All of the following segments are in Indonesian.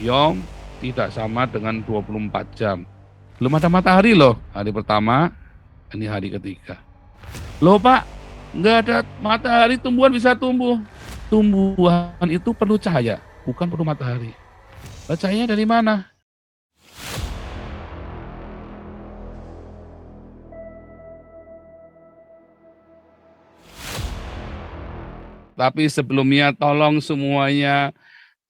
Yom tidak sama dengan 24 jam. Belum ada matahari loh, hari pertama, ini hari ketiga. Loh Pak, nggak ada matahari tumbuhan bisa tumbuh. Tumbuhan itu perlu cahaya, bukan perlu matahari. Lah cahayanya dari mana? Tapi sebelumnya tolong semuanya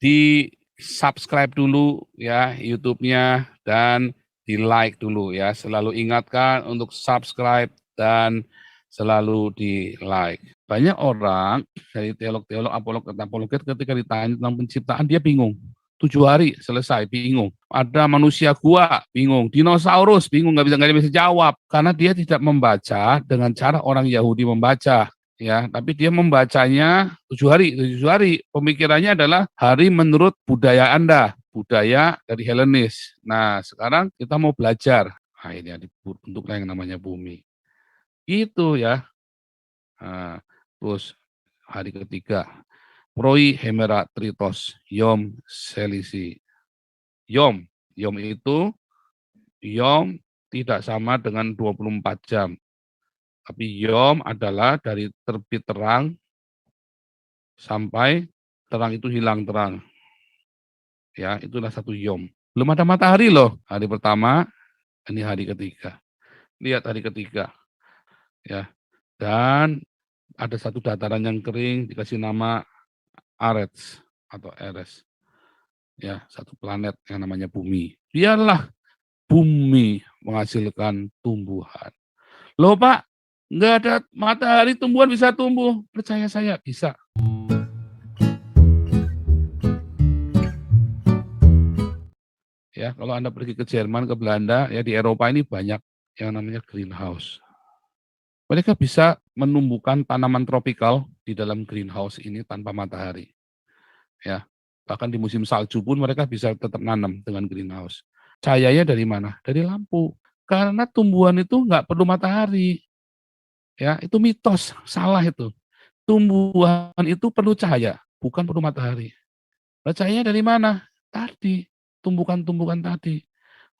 di-subscribe dulu ya YouTube-nya dan di-like dulu ya. Selalu ingatkan untuk subscribe dan selalu di-like. Banyak orang dari teolog-teolog, apolog-apologet ketika ditanya tentang penciptaan dia bingung. 7 hari selesai, bingung. Ada manusia gua, bingung. Dinosaurus, bingung, nggak bisa jawab. Karena dia tidak membaca dengan cara orang Yahudi membaca. Ya, tapi dia membacanya 7 hari. Pemikirannya adalah hari menurut budaya Anda, budaya dari Helenis. Nah, sekarang kita mau belajar. Nah, ini ada bentuknya yang namanya bumi. Itu ya. Nah, terus hari ketiga, Proi Hemera Tritos, Yom Selisi. Yom itu Yom tidak sama dengan 24 jam. Tapi Yom adalah dari terbit terang sampai terang itu hilang terang. Ya, itulah satu Yom. Belum ada matahari loh, hari pertama, ini hari ketiga. Lihat hari ketiga. Ya. Dan ada satu dataran yang kering dikasih nama Arets atau Eres. Ya, satu planet yang namanya bumi. Biarlah bumi menghasilkan tumbuhan. Loh Pak, nggak ada matahari tumbuhan bisa tumbuh. Percaya saya, bisa. Ya, kalau Anda pergi ke Jerman, ke Belanda, ya di Eropa ini banyak yang namanya greenhouse. Mereka bisa menumbuhkan tanaman tropikal di dalam greenhouse ini tanpa matahari. Ya, bahkan di musim salju pun mereka bisa tetap nanam dengan greenhouse. Cahayanya dari mana? Dari lampu. Karena tumbuhan itu nggak perlu matahari. Ya, itu mitos, salah itu. Tumbuhan itu perlu cahaya, bukan perlu matahari. Nah, cahayanya dari mana? Tadi, tumbukan-tumbukan tadi.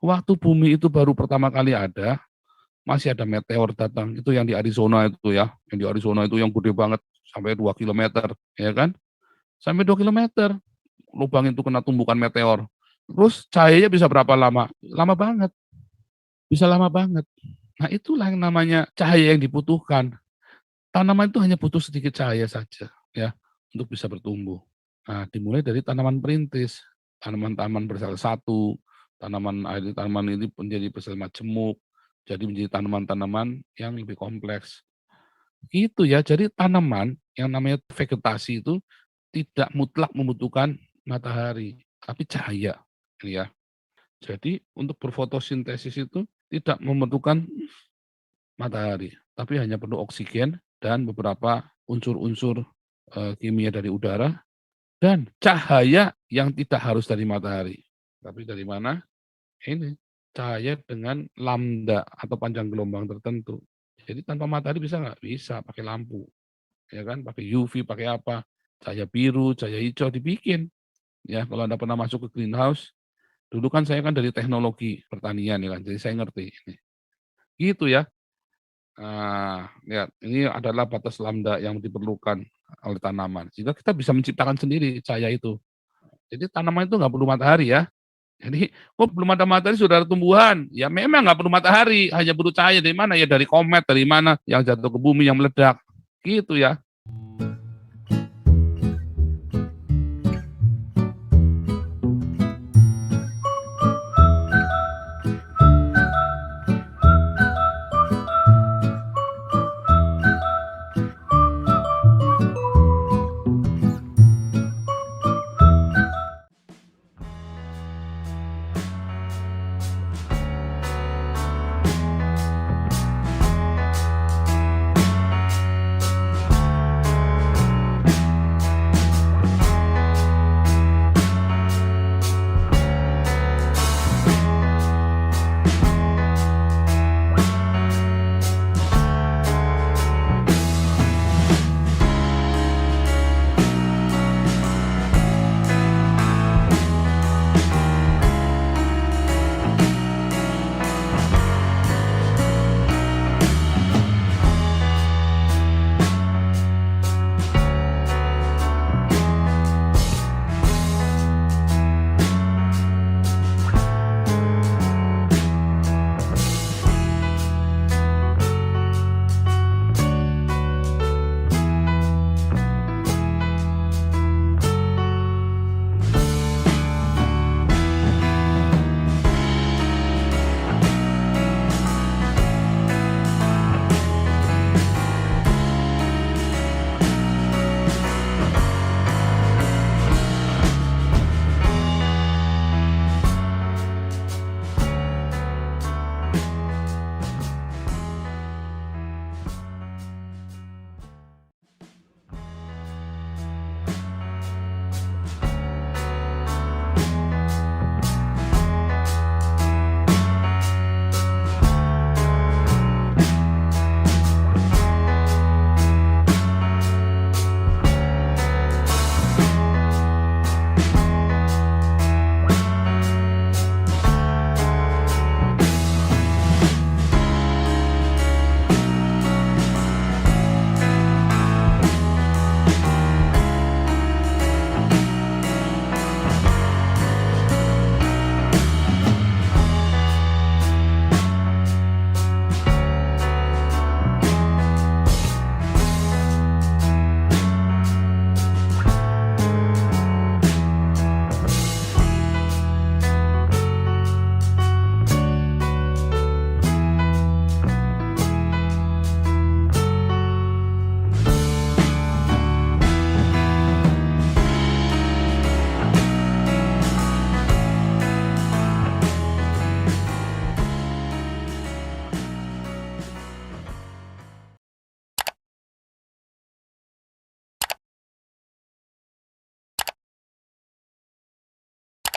Waktu bumi itu baru pertama kali ada, masih ada meteor datang. Itu yang di Arizona itu ya. Yang di Arizona itu yang gede banget, sampai 2 kilometer. Ya kan? Sampai 2 kilometer. Lubang itu kena tumbukan meteor. Terus cahayanya bisa berapa lama? Lama banget. Bisa lama banget. Nah itulah yang namanya cahaya yang dibutuhkan. Tanaman itu hanya butuh sedikit cahaya saja ya untuk bisa bertumbuh. Nah, dimulai dari tanaman perintis, tanaman-tanaman bersel satu, tanaman ini menjadi bersel majemuk, jadi menjadi tanaman-tanaman yang lebih kompleks. Itu ya, jadi tanaman yang namanya vegetasi itu tidak mutlak membutuhkan matahari, tapi cahaya. Ya. Jadi untuk berfotosintesis itu tidak memerlukan matahari, tapi hanya perlu oksigen dan beberapa unsur-unsur kimia dari udara dan cahaya yang tidak harus dari matahari. Tapi dari mana? Ini cahaya dengan lambda atau panjang gelombang tertentu. Jadi tanpa matahari bisa nggak? Bisa, pakai lampu. Ya kan, pakai UV, pakai apa? Cahaya biru, cahaya hijau dibikin. Ya, kalau Anda pernah masuk ke greenhouse, dulu kan saya kan dari teknologi pertanian ya kan, jadi saya ngerti ini. Gitu ya. Nah, lihat, ini adalah batas lambda yang diperlukan oleh tanaman. Sehingga kita bisa menciptakan sendiri cahaya itu. Jadi tanaman itu nggak perlu matahari ya. Jadi, kok belum ada matahari sudah ada tumbuhan? Ya memang nggak perlu matahari, hanya perlu cahaya dari mana? Ya dari komet, dari mana yang jatuh ke bumi yang meledak. Gitu ya.